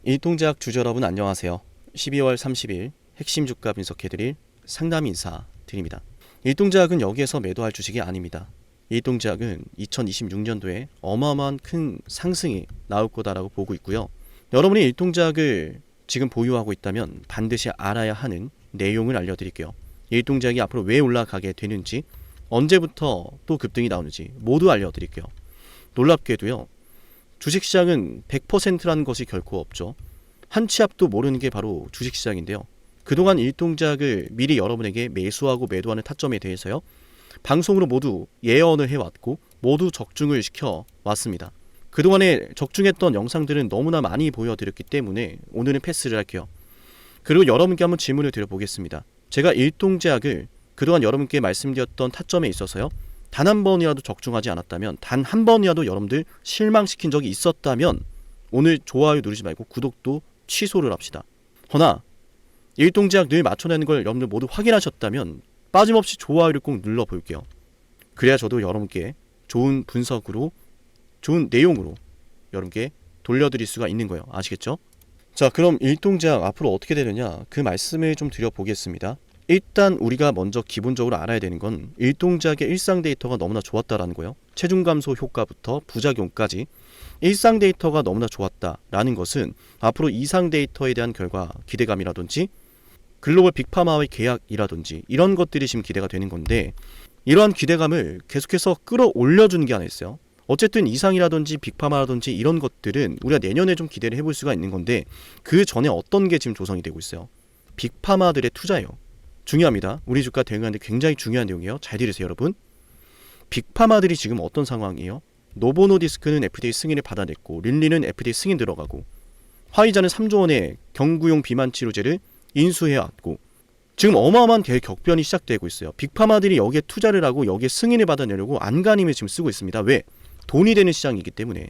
일동제약 주주 여러분 안녕하세요. 12월 30일 핵심 주가 분석해드릴 상담 인사 드립니다. 일동제약은 여기에서 매도할 주식이 아닙니다. 일동제약은 2026년도에 어마어마한 큰 상승이 나올 거다라고 보고 있고요. 여러분이 일동제약을 지금 보유하고 있다면 반드시 알아야 하는 내용을 알려드릴게요. 일동제약이 앞으로 왜 올라가게 되는지, 언제부터 또 급등이 나오는지 모두 알려드릴게요. 놀랍게도요, 주식시장은 100%라는 것이 결코 없죠. 한 치 앞도 모르는 게 바로 주식시장인데요. 그동안 일동작을 미리 여러분에게 매수하고 매도하는 타점에 대해서요, 방송으로 모두 예언을 해왔고 모두 적중을 시켜왔습니다. 그동안에 적중했던 영상들은 너무나 많이 보여드렸기 때문에 오늘은 패스를 할게요. 그리고 여러분께 한번 질문을 드려보겠습니다. 제가 일동제약을 그동안 여러분께 말씀드렸던 타점에 있어서요, 단 한 번이라도 적중하지 않았다면, 단 한 번이라도 여러분들 실망시킨 적이 있었다면 오늘 좋아요 누르지 말고 구독도 취소를 합시다. 허나 일동제약 늘 맞춰내는 걸 여러분들 모두 확인하셨다면 빠짐없이 좋아요를 꼭 눌러볼게요. 그래야 저도 여러분께 좋은 분석으로, 좋은 내용으로 여러분께 돌려드릴 수가 있는 거예요. 아시겠죠? 자, 그럼 일동제약 앞으로 어떻게 되느냐, 그 말씀을 좀 드려보겠습니다. 일단 우리가 먼저 기본적으로 알아야 되는 건 일동작의 일상 데이터가 너무나 좋았다라는 거예요. 체중 감소 효과부터 부작용까지 일상 데이터가 너무나 좋았다라는 것은 앞으로 이상 데이터에 대한 결과 기대감이라든지 글로벌 빅파마와의 계약이라든지 이런 것들이 지금 기대가 되는 건데, 이러한 기대감을 계속해서 끌어올려주는 게 하나 있어요. 어쨌든 이상이라든지 빅파마라든지 이런 것들은 우리가 내년에 좀 기대를 해볼 수가 있는 건데, 그 전에 어떤 게 지금 조성이 되고 있어요. 빅파마들의 투자예요. 중요합니다. 우리 주가 대응하는데 굉장히 중요한 내용이에요. 잘 들으세요, 여러분. 빅파마들이 지금 어떤 상황이에요? 노보노디스크는 FDA 승인을 받아냈고, 릴리는 FDA 승인 들어가고, 화이자는 3조 원의 경구용 비만 치료제를 인수해왔고, 지금 어마어마한 격변이 시작되고 있어요. 빅파마들이 여기에 투자를 하고 여기에 승인을 받아내려고 안간힘을 지금 쓰고 있습니다. 왜? 돈이 되는 시장이기 때문에.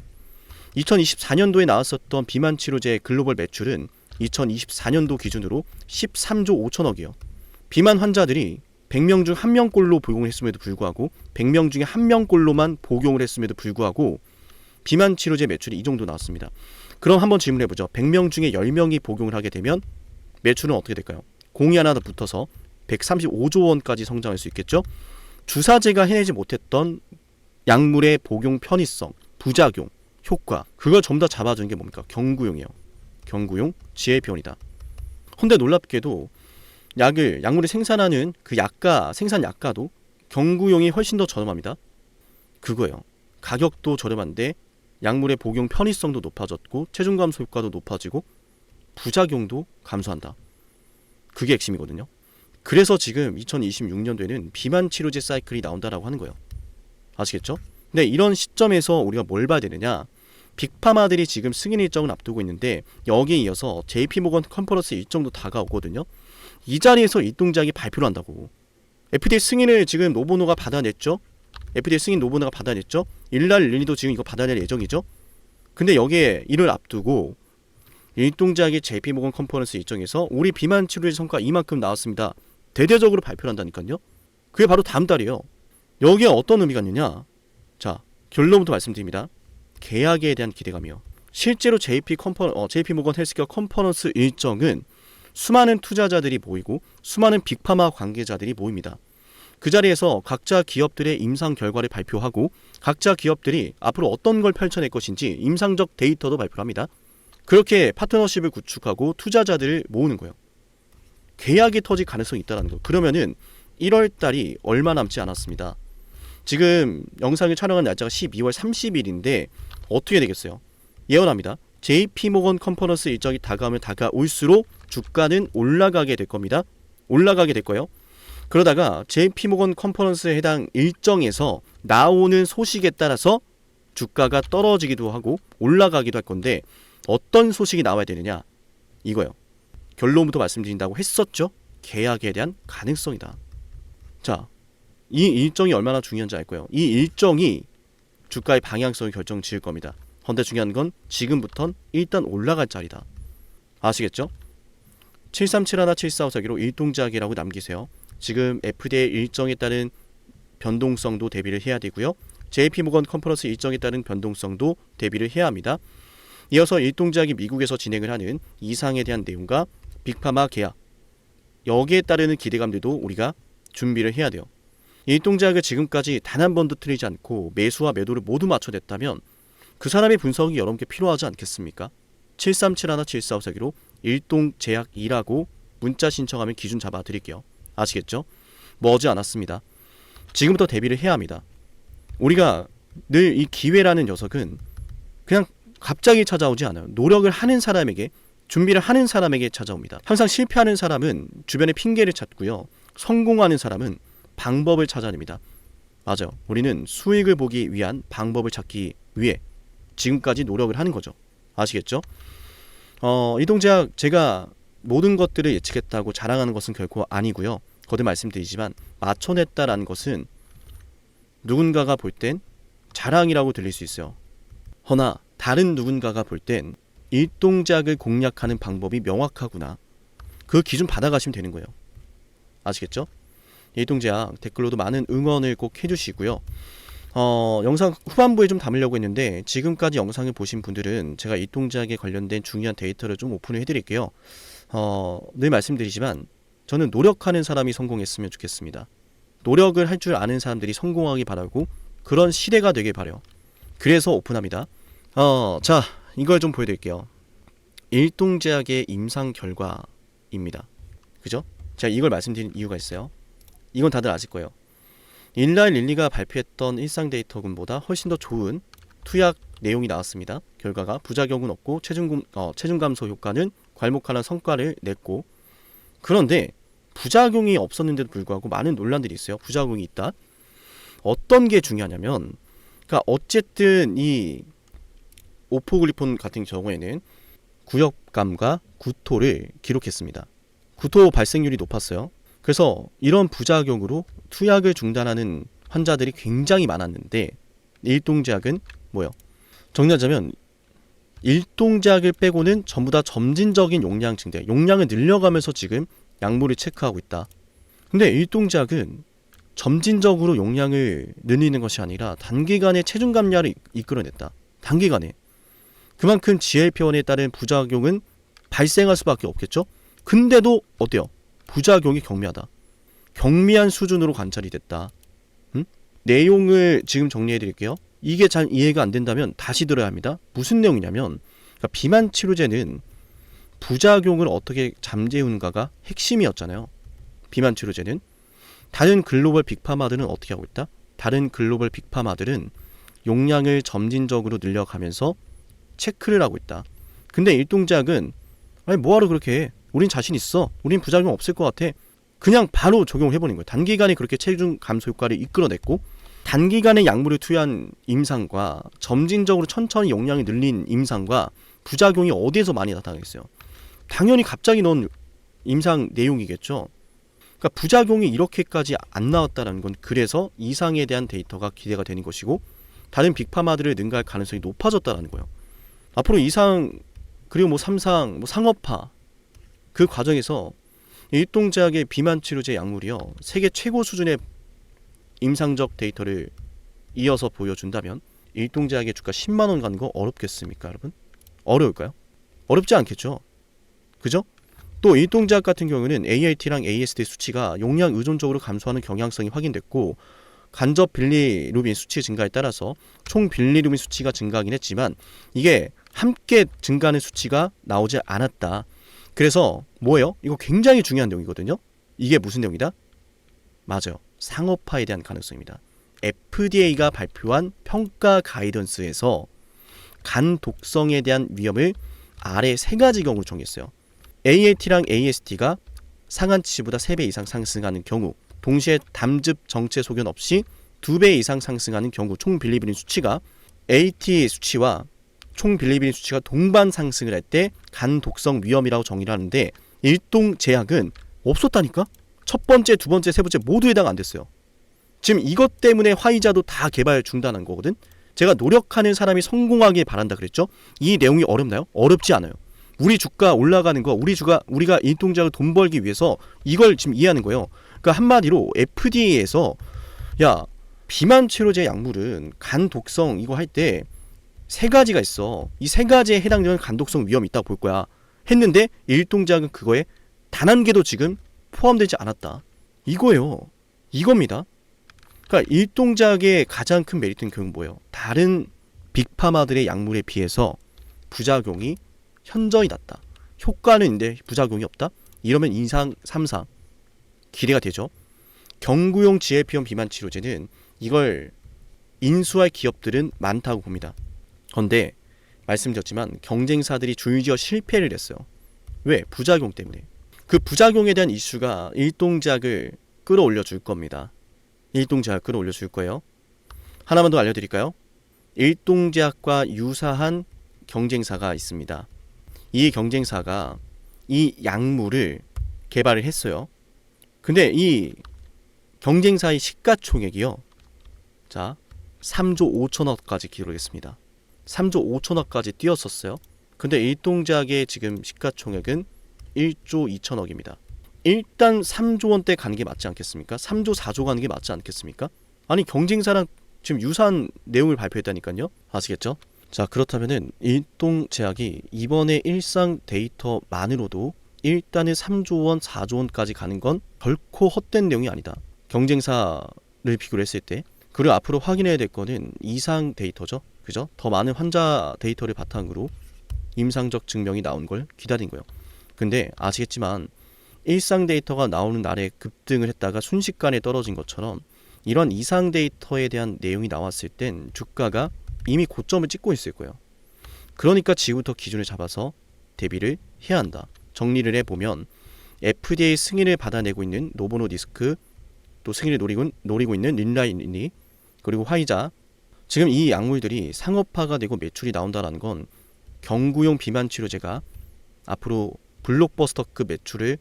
2024년도에 나왔었던 비만 치료제의 글로벌 매출은 2024년도 기준으로 13조 5천억이에요. 비만 환자들이 100명 중 1명꼴로 복용을 했음에도 불구하고, 100명 중에 1명꼴로만 복용을 했음에도 불구하고 비만 치료제 매출이 이 정도 나왔습니다. 그럼 한번 질문해보죠. 100명 중에 10명이 복용을 하게 되면 매출은 어떻게 될까요? 공이 하나 더 붙어서 135조 원까지 성장할 수 있겠죠? 주사제가 해내지 못했던 약물의 복용 편의성, 부작용, 효과, 그걸 전부 다 잡아주는 게 뭡니까? 경구용이에요. 경구용 GLP-1이다. 근데 놀랍게도 약물을 생산하는 그 생산 약가도 경구용이 훨씬 더 저렴합니다. 그거예요. 가격도 저렴한데 약물의 복용 편의성도 높아졌고, 체중 감소 효과도 높아지고, 부작용도 감소한다. 그게 핵심이거든요. 그래서 지금 2026년도에는 비만 치료제 사이클이 나온다라고 하는 거예요. 아시겠죠? 근데 이런 시점에서 우리가 뭘 봐야 되느냐, 빅파마들이 지금 승인 일정을 앞두고 있는데 여기에 이어서 JP모건 컨퍼런스 일정도 다가오거든요. 이 자리에서 일동작이 발표를 한다고. FDA 승인을 지금 노보노가 받아냈죠. FDA 승인 노보노가 받아냈죠. 일날 릴리도 지금 이거 받아낼 예정이죠. 근데 여기에 이를 앞두고 일동작이 JP모건 컨퍼런스 일정에서 우리 비만 치료제 성과 이만큼 나왔습니다, 대대적으로 발표를 한다니까요. 그게 바로 다음 달이에요. 여기에 어떤 의미가 있느냐, 자, 결론부터 말씀드립니다. 계약에 대한 기대감이요. 실제로 JP모건 헬스케어 컨퍼런스 일정은 수많은 투자자들이 모이고 수많은 빅파마 관계자들이 모입니다. 그 자리에서 각자 기업들의 임상 결과를 발표하고, 각자 기업들이 앞으로 어떤 걸 펼쳐낼 것인지 임상적 데이터도 발표를 합니다. 그렇게 파트너십을 구축하고 투자자들을 모으는 거예요. 계약이 터질 가능성이 있다는 거. 그러면은 1월달이 얼마 남지 않았습니다. 지금 영상을 촬영한 날짜가 12월 30일인데 어떻게 되겠어요? 예언합니다. JP모건 컨퍼런스 일정이 다가오면 다가올수록 주가는 올라가게 될 겁니다. 올라가게 될 거예요. 그러다가 JP모건 컨퍼런스에 해당 일정에서 나오는 소식에 따라서 주가가 떨어지기도 하고 올라가기도 할 건데, 어떤 소식이 나와야 되느냐, 이거예요. 결론부터 말씀드린다고 했었죠. 계약에 대한 가능성이다. 자, 이 일정이 얼마나 중요한지 알 거예요. 이 일정이 주가의 방향성을 결정 지을 겁니다. 그런데 중요한 건 지금부턴 일단 올라갈 자리다. 아시겠죠? 7371-7454기로 일동작이라고 남기세요. 지금 FDA 일정에 따른 변동성도 대비를 해야 되고요. JP모건 컨퍼런스 일정에 따른 변동성도 대비를 해야 합니다. 이어서 일동제약이 미국에서 진행을 하는 이상에 대한 내용과 빅파마 계약, 여기에 따르는 기대감들도 우리가 준비를 해야 돼요. 일동제약을 지금까지 단 한 번도 틀리지 않고 매수와 매도를 모두 맞춰냈다면 그 사람의 분석이 여러분께 필요하지 않겠습니까? 7371-7454기로 일동제약이라고 문자 신청하면 기준 잡아드릴게요. 아시겠죠? 머지 않았습니다. 지금부터 대비를 해야 합니다. 우리가 늘 이 기회라는 녀석은 그냥 갑자기 찾아오지 않아요. 노력을 하는 사람에게, 준비를 하는 사람에게 찾아옵니다. 항상 실패하는 사람은 주변에 핑계를 찾고요. 성공하는 사람은 방법을 찾아냅니다. 맞아요. 우리는 수익을 보기 위한 방법을 찾기 위해 지금까지 노력을 하는 거죠. 아시겠죠? 일동제약 제가 모든 것들을 예측했다고 자랑하는 것은 결코 아니고요. 거듭 말씀드리지만 맞춰냈다라는 것은 누군가가 볼 땐 자랑이라고 들릴 수 있어요. 허나 다른 누군가가 볼 땐 일동제약을 공략하는 방법이 명확하구나. 그 기준 받아가시면 되는 거예요. 아시겠죠? 일동제약 댓글로도 많은 응원을 꼭 해주시고요. 영상 후반부에 좀 담으려고 했는데 지금까지 영상을 보신 분들은 제가 일동제약에 관련된 중요한 데이터를 좀 오픈을 해드릴게요. 늘 말씀드리지만 저는 노력하는 사람이 성공했으면 좋겠습니다. 노력을 할 줄 아는 사람들이 성공하기 바라고 그런 시대가 되길 바라요. 그래서 오픈합니다. 자, 이걸 좀 보여드릴게요. 일동제약의 임상 결과입니다. 그죠? 제가 이걸 말씀드린 이유가 있어요. 이건 다들 아실 거예요. 일라이 릴리가 발표했던 일상 데이터군보다 훨씬 더 좋은 투약 내용이 나왔습니다. 결과가 부작용은 없고 체중 감소 효과는 괄목하는 성과를 냈고, 그런데 부작용이 없었는데도 불구하고 많은 논란들이 있어요. 부작용이 있다. 어떤 게 중요하냐면, 그러니까 어쨌든 이 오포글리폰 같은 경우에는 구역감과 구토를 기록했습니다. 구토 발생률이 높았어요. 그래서 이런 부작용으로 투약을 중단하는 환자들이 굉장히 많았는데 일동제약은 뭐예요? 정리하자면 일동제약을 빼고는 전부 다 점진적인 용량 증대, 용량을 늘려가면서 지금 약물을 체크하고 있다. 근데 일동제약은 점진적으로 용량을 늘리는 것이 아니라 단기간에 체중 감량을 이끌어냈다. 단기간에. 그만큼 GLP-1에 따른 부작용은 발생할 수밖에 없겠죠? 근데도 어때요? 부작용이 경미하다. 경미한 수준으로 관찰이 됐다. 내용을 지금 정리해 드릴게요. 이게 잘 이해가 안 된다면 다시 들어야 합니다. 무슨 내용이냐면, 그러니까 비만 치료제는 부작용을 어떻게 잠재우는가가 핵심이었잖아요. 비만 치료제는. 다른 글로벌 빅파마들은 어떻게 하고 있다? 다른 글로벌 빅파마들은 용량을 점진적으로 늘려가면서 체크를 하고 있다. 근데 일동제약은 아니 뭐하러 그렇게 해? 우린 자신 있어. 우린 부작용 없을 것 같아. 그냥 바로 적용을 해버린 거예요. 단기간에 그렇게 체중 감소 효과를 이끌어냈고, 단기간에 약물을 투여한 임상과 점진적으로 천천히 용량이 늘린 임상과 부작용이 어디에서 많이 나타나겠어요? 당연히 갑자기 넣은 임상 내용이겠죠. 그러니까 부작용이 이렇게까지 안 나왔다는 건 그래서 이상에 대한 데이터가 기대가 되는 것이고, 다른 빅파마들을 능가할 가능성이 높아졌다는 거예요. 앞으로 이상 그리고 3상, 상업화 그 과정에서 일동제약의 비만 치료제 약물이요, 세계 최고 수준의 임상적 데이터를 이어서 보여준다면 일동제약의 주가 10만원 가는 거 어렵겠습니까, 여러분? 어려울까요? 어렵지 않겠죠. 그죠? 또 일동제약 같은 경우는 ALT랑 AST 수치가 용량 의존적으로 감소하는 경향성이 확인됐고, 간접 빌리루빈 수치 증가에 따라서 총 빌리루빈 수치가 증가하긴 했지만 이게 함께 증가하는 수치가 나오지 않았다. 그래서 뭐예요? 이거 굉장히 중요한 내용이거든요. 이게 무슨 내용이다? 맞아요. 상업화에 대한 가능성입니다. FDA가 발표한 평가 가이던스에서 간 독성에 대한 위험을 아래 3가지 경우로 정했어요. ALT랑 AST가 상한치보다 3배 이상 상승하는 경우, 동시에 담즙 정체 소견 없이 2배 이상 상승하는 경우, 총 빌리루빈 수치가 AT 수치와 총 빌리루빈 수치가 동반 상승을 할 때 간 독성 위험이라고 정의를 하는데, 일동제약은 없었다니까? 첫 번째, 두 번째, 세 번째 모두 해당 안 됐어요. 지금 이것 때문에 화이자도 다 개발 중단한 거거든. 제가 노력하는 사람이 성공하길 바란다 그랬죠. 이 내용이 어렵나요? 어렵지 않아요. 우리 주가 올라가는 거, 우리가 일동제약을 돈 벌기 위해서 이걸 지금 이해하는 거예요. 그러니까 한마디로 FDA에서 야, 비만 치료제 약물은 간 독성 이거 할 때 세 가지가 있어. 이 세 가지에 해당되는 간독성 위험이 있다고 볼 거야. 했는데 일동작은 그거에 단 한 개도 지금 포함되지 않았다. 이거예요. 이겁니다. 그러니까 일동작의 가장 큰 메리트는 결국 뭐예요? 다른 빅파마들의 약물에 비해서 부작용이 현저히 낮다. 효과는 있는데 부작용이 없다? 이러면 2상, 3상 기대가 되죠. 경구용 GLP-1 비만 치료제는 이걸 인수할 기업들은 많다고 봅니다. 그런데 말씀드렸지만 경쟁사들이 줄지어 실패를 했어요. 왜? 부작용 때문에. 그 부작용에 대한 이슈가 일동작을 끌어올려 줄 겁니다. 일동작을 끌어올려 줄 거예요. 하나만 더 알려드릴까요? 일동작과 유사한 경쟁사가 있습니다. 이 경쟁사가 이 약물을 개발을 했어요. 근데 이 경쟁사의 시가총액이요. 자, 3조 5천억까지 기록했습니다. 3조 5천억까지 뛰었었어요. 근데 일동작의 지금 시가총액은 1조 2천억입니다. 일단 3조 원대 가는 게 맞지 않겠습니까? 3조 4조 가는 게 맞지 않겠습니까? 아니 경쟁사랑 지금 유사한 내용을 발표했다니까요. 아시겠죠? 자, 그렇다면은 일동제약이 이번에 일상 데이터만으로도 일단은 3조 원, 4조 원까지 가는 건 결코 헛된 내용이 아니다. 경쟁사를 비교를 했을 때. 그리고 앞으로 확인해야 될 거는 이상 데이터죠. 그죠? 더 많은 환자 데이터를 바탕으로 임상적 증명이 나온 걸 기다린 거예요. 근데 아시겠지만 일상 데이터가 나오는 날에 급등을 했다가 순식간에 떨어진 것처럼 이런 이상 데이터에 대한 내용이 나왔을 땐 주가가 이미 고점을 찍고 있을 거예요. 그러니까 지금부터 기준을 잡아서 대비를 해야 한다. 정리를 해보면 FDA 승인을 받아내고 있는 노보노디스크, 또 승인을 노리고 있는 린라이니, 그리고 화이자, 지금 이 약물들이 상업화가 되고 매출이 나온다는 건 경구용 비만 치료제가 앞으로 블록버스터급 매출을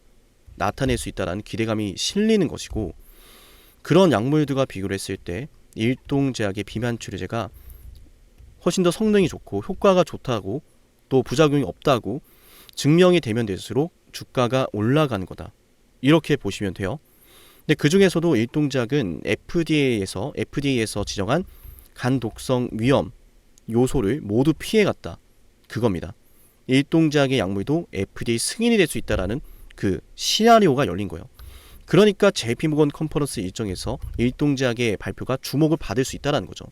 나타낼 수 있다는 기대감이 실리는 것이고, 그런 약물들과 비교를 했을 때 일동제약의 비만 치료제가 훨씬 더 성능이 좋고 효과가 좋다고 또 부작용이 없다고 증명이 되면 될수록 주가가 올라가는 거다. 이렇게 보시면 돼요. 근데 그 중에서도 일동작은 FDA에서 지정한 간 독성 위험 요소를 모두 피해갔다. 그겁니다. 일동작의 약물도 FDA 승인이 될 수 있다라는 그 시나리오가 열린 거예요. 그러니까 JP모건 컨퍼런스 일정에서 일동작의 발표가 주목을 받을 수 있다라는 거죠.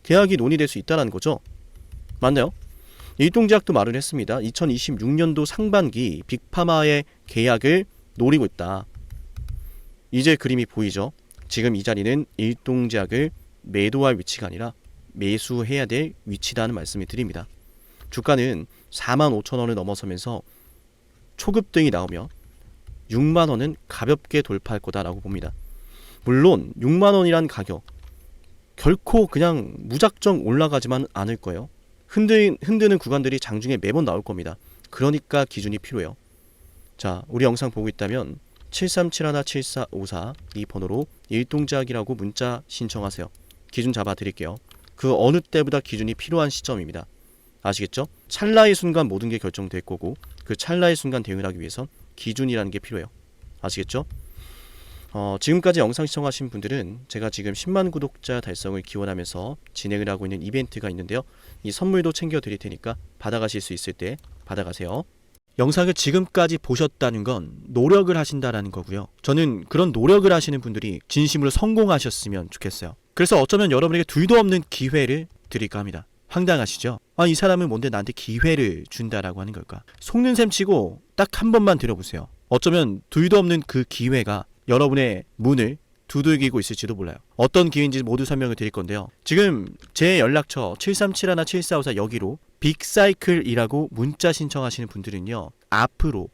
계약이 논의될 수 있다라는 거죠. 맞나요? 일동작도 말을 했습니다. 2026년도 상반기 빅파마의 계약을 노리고 있다. 이제 그림이 보이죠? 지금 이 자리는 일동작을 매도할 위치가 아니라 매수해야 될 위치다는 말씀을 드립니다. 주가는 45,000원을 넘어서면서 초급등이 나오며 6만원은 가볍게 돌파할 거다라고 봅니다. 물론 6만원이란 가격 결코 그냥 무작정 올라가지만 않을 거예요. 흔드는 구간들이 장중에 매번 나올 겁니다. 그러니까 기준이 필요해요. 자, 우리 영상 보고 있다면 7371-7454 이 번호로 일동작이라고 문자 신청하세요. 기준 잡아 드릴게요. 그 어느 때보다 기준이 필요한 시점입니다. 아시겠죠? 찰나의 순간 모든 게 결정될 거고 그 찰나의 순간 대응을 하기 위해선 기준이라는 게 필요해요. 아시겠죠? 지금까지 영상 시청하신 분들은 제가 지금 10만 구독자 달성을 기원하면서 진행을 하고 있는 이벤트가 있는데요. 이 선물도 챙겨 드릴 테니까 받아가실 수 있을 때 받아가세요. 영상을 지금까지 보셨다는 건 노력을 하신다라는 거고요. 저는 그런 노력을 하시는 분들이 진심으로 성공하셨으면 좋겠어요. 그래서 어쩌면 여러분에게 둘도 없는 기회를 드릴까 합니다. 황당하시죠? 이 사람은 뭔데 나한테 기회를 준다라고 하는 걸까? 속는 셈 치고 딱 한 번만 들어보세요. 어쩌면 둘도 없는 그 기회가 여러분의 문을 두들기고 있을지도 몰라요. 어떤 기회인지 모두 설명을 드릴 건데요. 지금 제 연락처 7371-7454 여기로 빅사이클이라고 문자 신청하시는 분들은요. 앞으로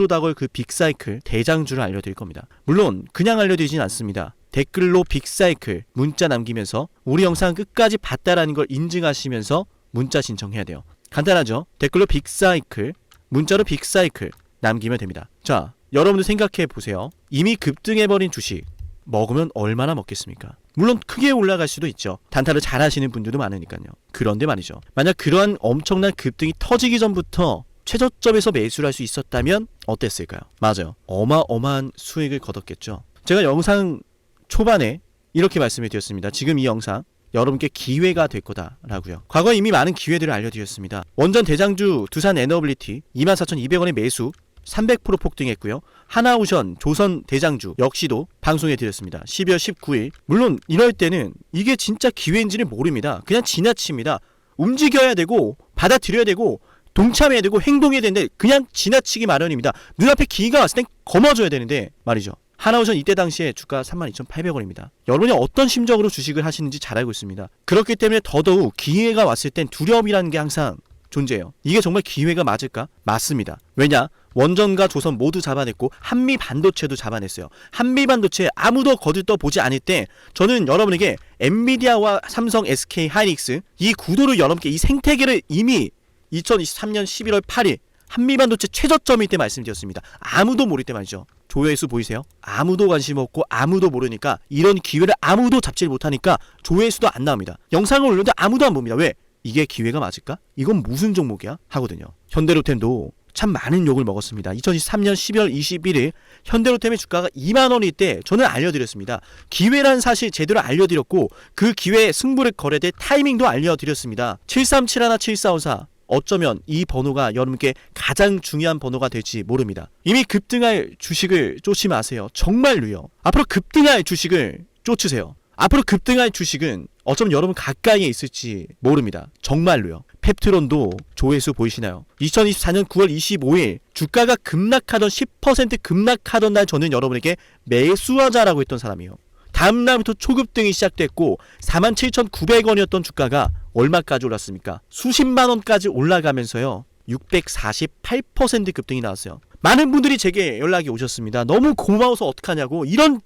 다가올 그 빅사이클 대장주를 알려드릴 겁니다. 물론 그냥 알려드리진 않습니다. 댓글로 빅사이클 문자 남기면서 우리 영상 끝까지 봤다라는 걸 인증하시면서 문자 신청해야 돼요. 간단하죠? 댓글로 빅사이클, 문자로 빅사이클 남기면 됩니다. 자, 여러분들 생각해 보세요. 이미 급등해버린 주식 먹으면 얼마나 먹겠습니까? 물론 크게 올라갈 수도 있죠. 단타를 잘 하시는 분들도 많으니까요. 그런데 말이죠. 만약 그러한 엄청난 급등이 터지기 전부터 최저점에서 매수를 할 수 있었다면 어땠을까요? 맞아요. 어마어마한 수익을 거뒀겠죠. 제가 영상 초반에 이렇게 말씀을 드렸습니다. 지금 이 영상 여러분께 기회가 될 거다라고요. 과거에 이미 많은 기회들을 알려드렸습니다. 원전 대장주 두산 에너빌리티 24,200원의 매수 300% 폭등했고요. 하나오션 조선 대장주 역시도 방송해드렸습니다. 12월 19일. 물론 이럴 때는 이게 진짜 기회인지를 모릅니다. 그냥 지나칩니다. 움직여야 되고 받아들여야 되고 동참해야 되고 행동해야 되는데 그냥 지나치기 마련입니다. 눈앞에 기회가 왔을 땐 거머줘야 되는데 말이죠. 하나오션 이때 당시에 주가 32,800원입니다. 여러분이 어떤 심정으로 주식을 하시는지 잘 알고 있습니다. 그렇기 때문에 더더욱 기회가 왔을 땐 두려움이라는 게 항상 존재해요. 이게 정말 기회가 맞을까? 맞습니다. 왜냐? 원전과 조선 모두 잡아냈고 한미 반도체도 잡아냈어요. 한미 반도체 아무도 거들떠 보지 않을 때 저는 여러분에게 엔비디아와 삼성, SK 하이닉스 이 구도를 여러분께 이 생태계를 이미 2023년 11월 8일 한미 반도체 최저점일 때 말씀드렸습니다. 아무도 모를 때 말이죠. 조회수 보이세요? 아무도 관심 없고 아무도 모르니까 이런 기회를 아무도 잡지 못하니까 조회수도 안 나옵니다. 영상을 올렸는데 아무도 안 봅니다. 왜? 이게 기회가 맞을까? 이건 무슨 종목이야? 하거든요. 현대로템도 참 많은 욕을 먹었습니다. 2023년 12월 21일 현대로템의 주가가 2만원일 때 저는 알려드렸습니다. 기회란 사실 제대로 알려드렸고 그 기회에 승부를 걸어야 될 타이밍도 알려드렸습니다. 7371, 7454 어쩌면 이 번호가 여러분께 가장 중요한 번호가 될지 모릅니다. 이미 급등할 주식을 쫓지 마세요. 정말로요. 앞으로 급등할 주식을 쫓으세요. 앞으로 급등할 주식은 어쩌면 여러분 가까이에 있을지 모릅니다. 정말로요. 펩트론도 조회수 보이시나요? 2024년 9월 25일 주가가 급락하던 10% 급락하던 날 저는 여러분에게 매수하자라고 했던 사람이에요. 다음 날부터 초급등이 시작됐고 47,900원이었던 주가가 얼마까지 올랐습니까? 수십만 원까지 올라가면서요. 648% 급등이 나왔어요. 많은 분들이 제게 연락이 오셨습니다. 너무 고마워서 어떡하냐고. 이런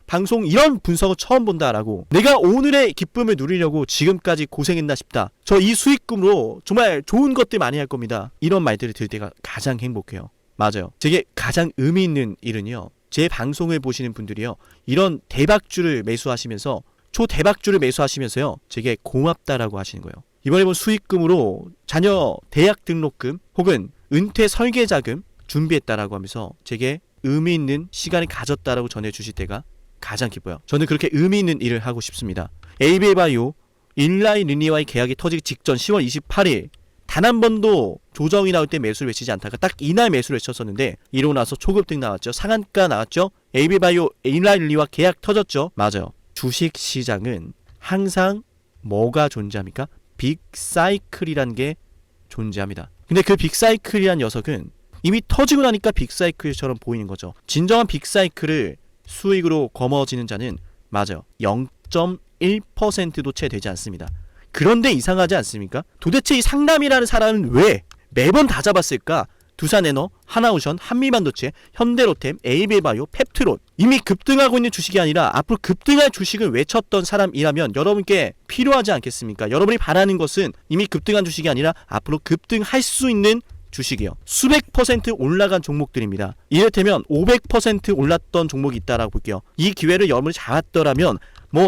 방송 이런 분석을 처음 본다라고. 내가 오늘의 기쁨을 누리려고 지금까지 고생했나 싶다. 저 이 수익금으로 정말 좋은 것들 많이 할 겁니다. 이런 말들을 들을 때가 가장 행복해요. 맞아요. 제게 가장 의미 있는 일은요. 제 방송을 보시는 분들이요. 이런 대박주를 매수하시면서 초대박주를 매수하시면서요. 제게 고맙다라고 하시는 거예요. 이번에 본 수익금으로 자녀 대학 등록금 혹은 은퇴 설계자금 준비했다라고 하면서 제게 의미 있는 시간을 가졌다라고 전해주실 때가 가장 기뻐요. 저는 그렇게 의미 있는 일을 하고 싶습니다. 에이비바이오 일라이 르니와의 계약이 터지기 직전 10월 28일 단 한 번도 조정이 나올 때 매수를 외치지 않다가 딱 이날 매수를 외쳤었는데 이러고 나서 초급등 나왔죠. 상한가 나왔죠. 에이비바이오 일라이 르니와 계약 터졌죠. 맞아요. 주식시장은 항상 뭐가 존재합니까? 빅사이클이란 게 존재합니다. 근데 그 빅사이클이란 녀석은 이미 터지고 나니까 빅사이클처럼 보이는 거죠. 진정한 빅사이클을 수익으로 거머쥐는 자는 맞아요. 0.1%도 채 되지 않습니다. 그런데 이상하지 않습니까? 도대체 이 상남이라는 사람은 왜 매번 다 잡았을까? 두산에너, 하나오션, 한미반도체, 현대로템, 에이비바이오, 펩트론 이미 급등하고 있는 주식이 아니라 앞으로 급등할 주식을 외쳤던 사람이라면 여러분께 필요하지 않겠습니까? 여러분이 바라는 것은 이미 급등한 주식이 아니라 앞으로 급등할 수 있는 주식이요. 수백 % 올라간 종목들입니다. 이를테면 500% 올랐던 종목이 있다라고 볼게요. 이 기회를 여러분이 잡았더라면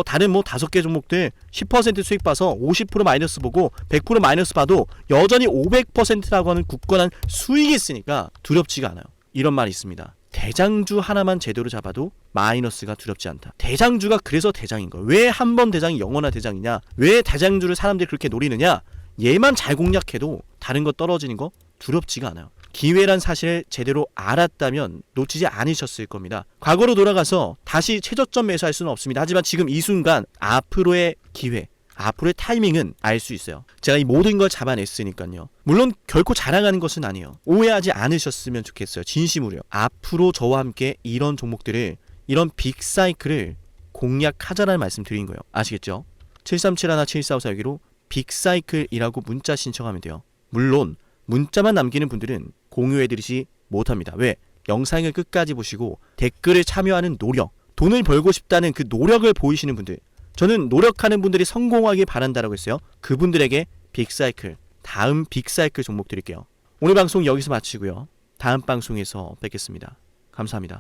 다른 5개 종목들 10% 수익 봐서 50% 마이너스 보고 100% 마이너스 봐도 여전히 500%라고 하는 굳건한 수익이 있으니까 두렵지가 않아요. 이런 말이 있습니다. 대장주 하나만 제대로 잡아도 마이너스가 두렵지 않다. 대장주가 그래서 대장인 거예요. 왜 한 번 대장이 영원한 대장이냐? 왜 대장주를 사람들이 그렇게 노리느냐? 얘만 잘 공략해도 다른 거 떨어지는 거 두렵지가 않아요. 기회란 사실을 제대로 알았다면 놓치지 않으셨을 겁니다. 과거로 돌아가서 다시 최저점 매수할 수는 없습니다. 하지만 지금 이 순간 앞으로의 기회, 앞으로의 타이밍은 알 수 있어요. 제가 이 모든 걸 잡아냈으니까요. 물론 결코 자랑하는 것은 아니에요. 오해하지 않으셨으면 좋겠어요. 진심으로요. 앞으로 저와 함께 이런 종목들을, 이런 빅사이클을 공략하자라는 말씀 드린 거예요. 아시겠죠? 7371, 7454 여기로 빅사이클이라고 문자 신청하면 돼요. 물론 문자만 남기는 분들은 공유해드리지 못합니다. 왜? 영상을 끝까지 보시고 댓글을 참여하는 노력, 돈을 벌고 싶다는 그 노력을 보이시는 분들, 저는 노력하는 분들이 성공하길 바란다라고 했어요. 그분들에게 빅사이클, 다음 빅사이클 종목 드릴게요. 오늘 방송 여기서 마치고요. 다음 방송에서 뵙겠습니다. 감사합니다.